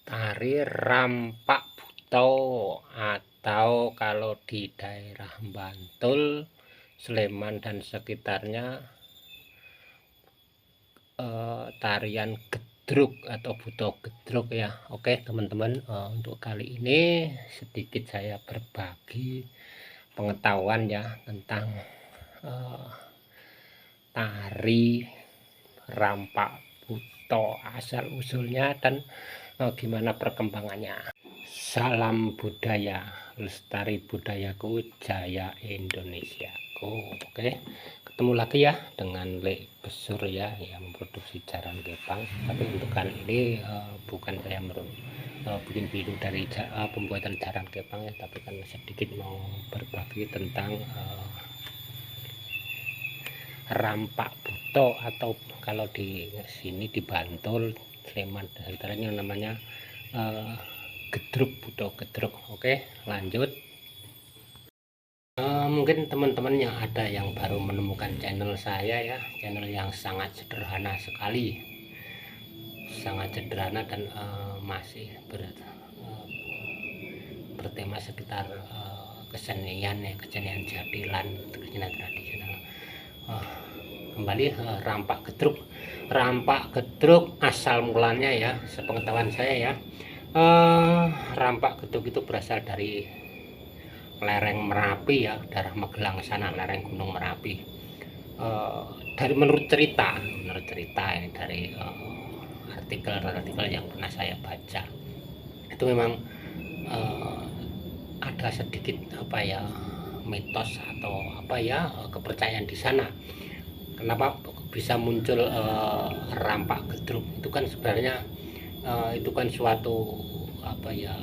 Tari Rampak Buto atau kalau di daerah Bantul, Sleman dan sekitarnya tarian gedruk atau buto gedruk ya. Oke teman-teman, untuk kali ini sedikit saya berbagi pengetahuan ya tentang tari Rampak Buto, asal usulnya dan gimana perkembangannya. Salam budaya, lestari budayaku, jaya Indonesiaku. Oke, ketemu lagi ya dengan Le Besur ya, yang memproduksi Jaran Kepang. Tapi untuk kali ini bukan saya bikin video dari pembuatan Jaran Kepang ya, tapi kan sedikit mau berbagi tentang Rampak Buto atau kalau di sini di Bantul, Sleman dan sekitarnya namanya gedruk, buto gedruk. Oke, lanjut. Mungkin teman-teman yang ada yang baru menemukan channel saya ya, channel yang sangat sederhana sekali, sangat sederhana dan masih bertema sekitar kesenian ya, kesenian jatilan, kesenian tradisional. Kembali Rampak Gedruk. Rampak Gedruk asal mulanya ya, sepengetahuan saya ya, Rampak Gedruk itu berasal dari lereng Merapi ya, daerah Magelang sana, lereng Gunung Merapi. Dari menurut cerita ini dari artikel yang pernah saya baca, itu memang ada sedikit apa ya, mitos atau apa ya, kepercayaan di sana. Kenapa bisa muncul Rampak Gedruk? Itu kan sebenarnya itu kan suatu apa ya,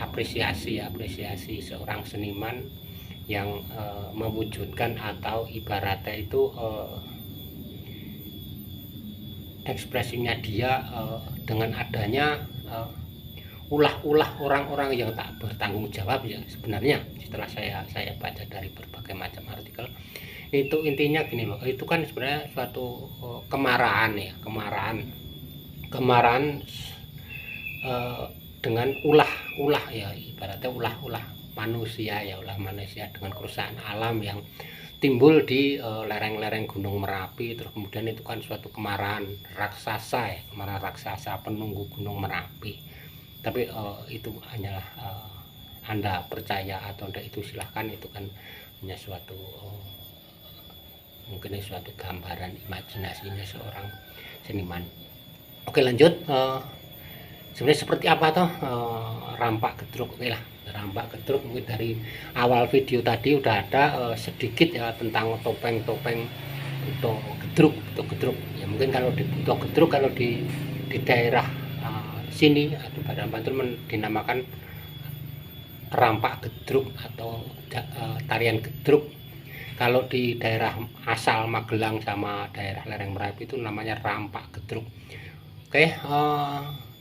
apresiasi seorang seniman yang mewujudkan atau ibaratnya itu ekspresinya dia dengan adanya ulah-ulah orang-orang yang tak bertanggung jawab ya. Sebenarnya setelah saya baca dari berbagai macam artikel, itu intinya gini loh, itu kan sebenarnya suatu kemarahan ya, kemarahan dengan ulah ya, ibaratnya ulah manusia ya, ulah manusia dengan kerusakan alam yang timbul di lereng-lereng Gunung Merapi. Terus kemudian itu kan suatu kemarahan raksasa ya, kemarahan raksasa penunggu Gunung Merapi. Tapi itu hanyalah Anda percaya atau tidak itu silahkan, itu kan hanya suatu mungkin suatu gambaran imajinasinya seorang seniman. Oke, lanjut. Sebenarnya seperti apa toh Rampak Gedruk? Oke lah, Rampak Gedruk mungkin dari awal video tadi udah ada sedikit ya tentang topeng-topeng buto gedruk ya. Mungkin kalau di buto gedruk, kalau di daerah sini atau pada Bantul dinamakan Rampak Gedruk atau tarian gedruk. Kalau di daerah asal Magelang sama daerah lereng Merapi itu namanya Rampak Gedruk. Oke,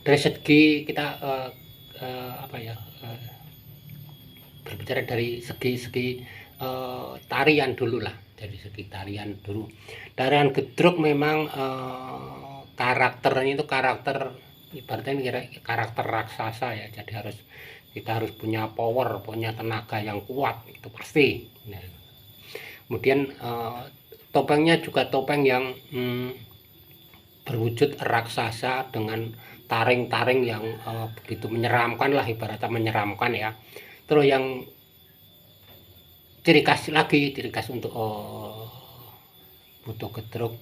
dari segi kita apa ya, berbicara dari segi tarian dulu lah, dari segi tarian dulu. Tarian gedruk memang karakternya itu karakter ibaratnya karakter raksasa ya, jadi kita harus punya power, punya tenaga yang kuat, itu pasti. Nah, kemudian topengnya juga topeng yang berwujud raksasa dengan taring-taring yang begitu menyeramkan lah, ibaratnya menyeramkan ya. Terus yang ciri khas untuk buto gedruk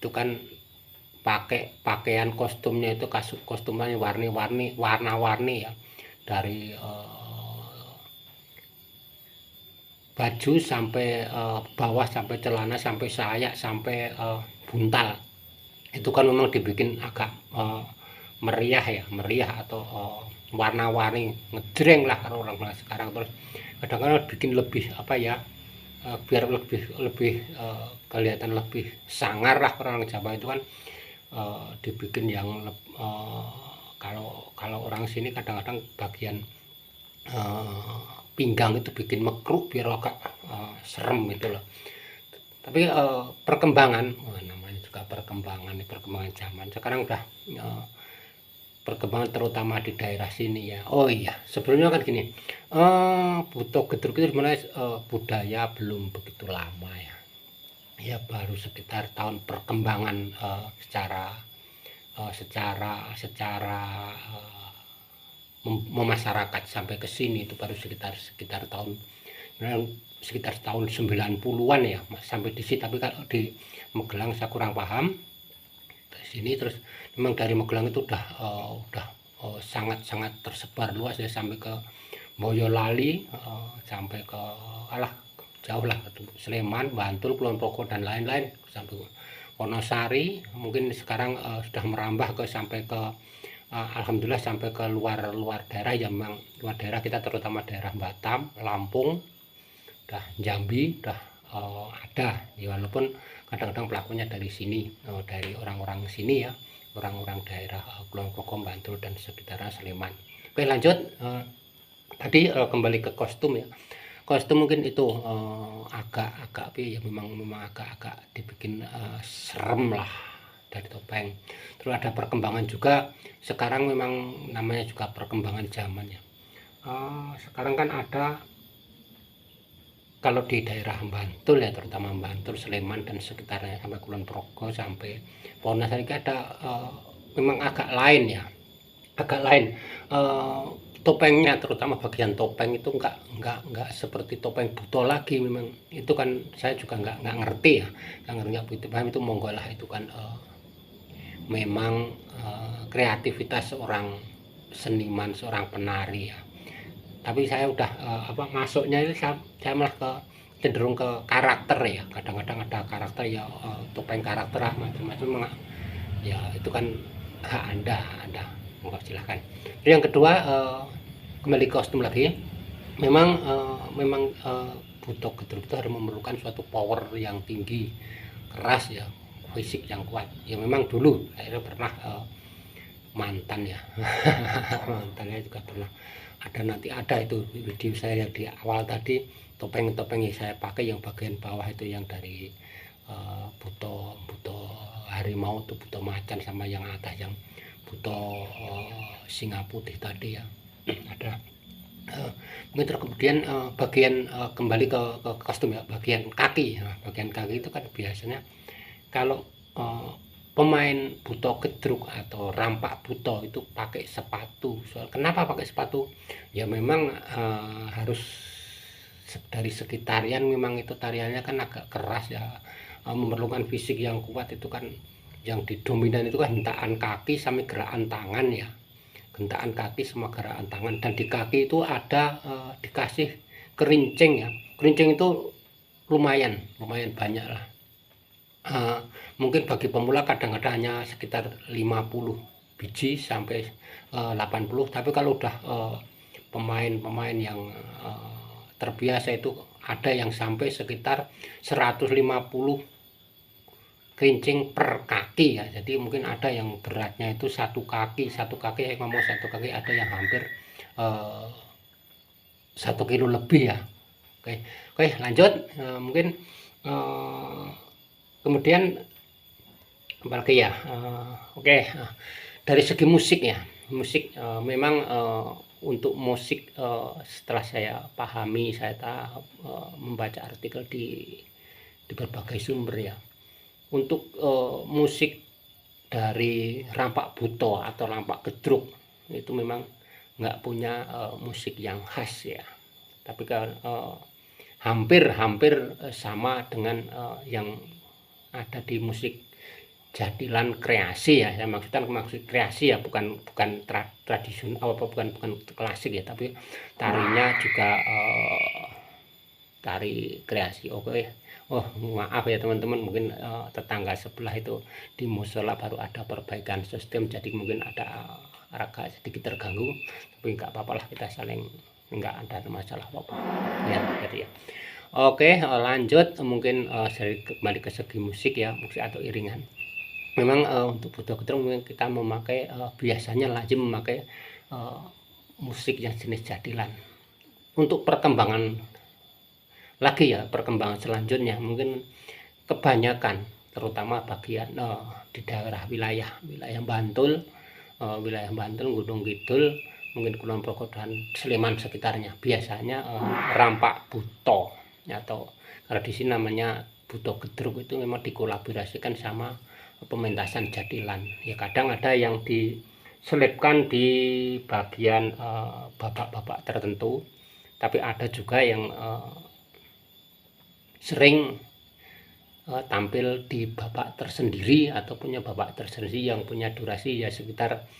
itu kan pakai pakaian kostumnya itu, kostumnya warna-warni ya, dari baju sampai bawah, sampai celana, sampai sayap, sampai buntal. Itu kan memang dibikin agak meriah atau warna-warni, ngejreng lah kalau orang sekarang. Terus kadang-kadang bikin lebih apa ya, biar lebih kelihatan lebih sangar lah, orang Jawa itu kan dibikin yang kalau orang sini kadang-kadang bagian pinggang itu bikin mekruk biar agak serem gitu loh. Tapi perkembangan namanya juga perkembangan zaman sekarang udah perkembangan terutama di daerah sini ya. Oh iya, sebelumnya kan gini, Buto Gedruk itu sebenarnya budaya belum begitu lama ya. Ya baru sekitar tahun perkembangan secara memasyarakat sampai ke sini itu baru sekitar tahun sekitar tahun 90-an ya sampai di sini. Tapi kalau di Magelang saya kurang paham di sini. Terus memang dari Magelang itu udah sangat-sangat tersebar luas ya, sampai ke Boyolali, sampai ke jauh lah, Sleman, Bantul, Kulon Progo dan lain-lain, sampai Wonosari. Mungkin sekarang sudah merambah ke sampai ke alhamdulillah sampai ke luar daerah ya. Memang luar daerah kita terutama daerah Batam, Lampung, udah Jambi udah ada ya, walaupun kadang-kadang pelakunya dari sini, dari orang-orang sini ya, orang-orang daerah Kulon Progo, Bantul dan sekitarnya, Sleman. Oke lanjut, tadi kembali ke kostum ya. Kostum mungkin itu agak ya, memang agak dibikin serem lah dari topeng. Terus ada perkembangan juga sekarang, memang namanya juga perkembangan zaman ya. Sekarang kan ada, kalau di daerah Bantul ya, terutama Bantul, Sleman dan sekitarnya, sampai Kulon Progo, sampai Wonosari ada memang agak lain ya, agak lain. Topengnya, terutama bagian topeng itu enggak seperti topeng Buto lagi. Memang itu kan saya juga enggak ngerti ya, nggak begitu paham itu, monggo lah, itu kan memang kreativitas seorang seniman, seorang penari ya. Tapi saya udah masuknya itu saya malah cenderung ke karakter ya. Kadang-kadang ada karakter ya, topeng karakter macam-macam ya, itu kan hak anda monggo silahkan. Yang kedua, kembali ke kostum lagi. Memang Buto Gedruk itu harus memerlukan suatu power yang tinggi, keras ya, fisik yang kuat ya. Memang dulu saya pernah mantan ya mantannya juga pernah ada, nanti ada itu video saya yang di awal tadi, topeng-topeng yang saya pakai yang bagian bawah itu yang dari Buto harimau itu, Buto macan, sama yang atas yang Buto singa putih tadi ya. Ada mungkin. Terus kemudian bagian kembali ke kostum ya, bagian kaki. Bagian kaki itu kan biasanya kalau pemain Buto Gedruk atau rampak Buto itu pakai sepatu. Kenapa pakai sepatu? Ya memang harus dari segi tarian, memang itu tariannya kan agak keras ya, memerlukan fisik yang kuat. Itu kan yang didominan itu kan hentakan kaki sama gerakan tangan ya, hentakan kaki sama gerakan tangan. Dan di kaki itu ada dikasih kerincing ya. Kerincing itu lumayan banyak lah. Mungkin bagi pemula kadang-kadang hanya sekitar 50 biji sampai 80, tapi kalau udah pemain yang terbiasa itu ada yang sampai sekitar 150 kerincing per kaki ya. Jadi mungkin ada yang beratnya itu satu kaki saya ngomong satu kaki, ada yang hampir 1 kilo lebih ya. Oke lanjut. Mungkin kemudian apalagi ya, dari segi musik ya, memang untuk musik setelah saya pahami, saya membaca artikel di berbagai sumber ya, untuk musik dari rampak Buto atau rampak Gedruk itu memang nggak punya musik yang khas ya, tapi kan hampir sama dengan yang ada di musik jadilan kreasi ya. Saya maksud kreasi ya, bukan tradisional, bukan klasik ya, tapi tarinya juga tari kreasi. Oke. Oh maaf ya teman-teman, mungkin tetangga sebelah itu di musola baru ada perbaikan sistem, jadi mungkin ada agak sedikit terganggu, tapi nggak apa-apa lah, kita saling, nggak ada masalah apa-apa ya. Jadi ya oke, lanjut. Mungkin kembali ke segi musik ya, musik atau iringan. Memang untuk Buto Gedruk mungkin kita memakai biasanya lazim memakai musik yang jenis jadilan. Untuk perkembangan lagi ya, perkembangan selanjutnya mungkin kebanyakan terutama bagian di daerah wilayah Bantul, wilayah Banten, Gunung Kidul, mungkin Kulon Progo dan Sleman sekitarnya. Biasanya rampak buto, atau kalau di sini namanya buto gedruk, itu memang dikolaborasikan sama pementasan jadilan. Ya kadang ada yang diselipkan di bagian babak-babak tertentu, tapi ada juga yang sering tampil di babak tersendiri atau punya babak tersendiri yang punya durasi ya sekitar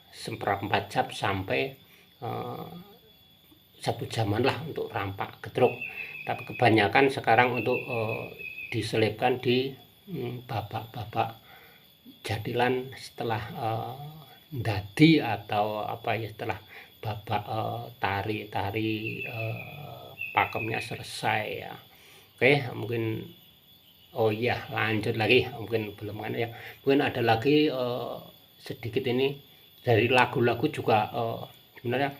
seperempat jam sampai 1 jaman lah untuk rampak gedruk. Tapi kebanyakan sekarang untuk diselipkan di babak-babak jadilan setelah dadi atau apa ya, setelah babak tari-tari pakemnya selesai ya. Oke, mungkin oh iya lanjut lagi, mungkin belum kan ya, mungkin ada lagi sedikit ini dari lagu-lagu juga. Sebenarnya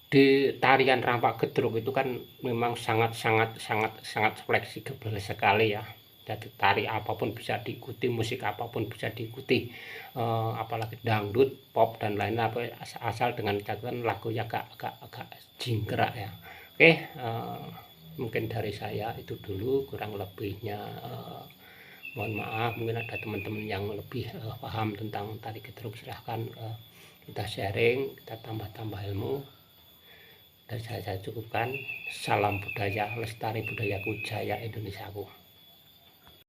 di tarian rampak gedruk itu kan memang sangat fleksibel sekali ya. Jadi tari apapun bisa diikuti, musik apapun bisa diikuti, apalagi dangdut, pop dan lain apa, asal dengan catatan lagunya agak jingkrak ya. Oke, mungkin dari saya itu dulu, kurang lebihnya mohon maaf. Mungkin ada teman-teman yang lebih paham tentang tari gedruk, silahkan kita sharing, kita tambah-tambah ilmu. Dan saya cukupkan. Salam budaya, lestari budayaku, jaya Indonesiaku.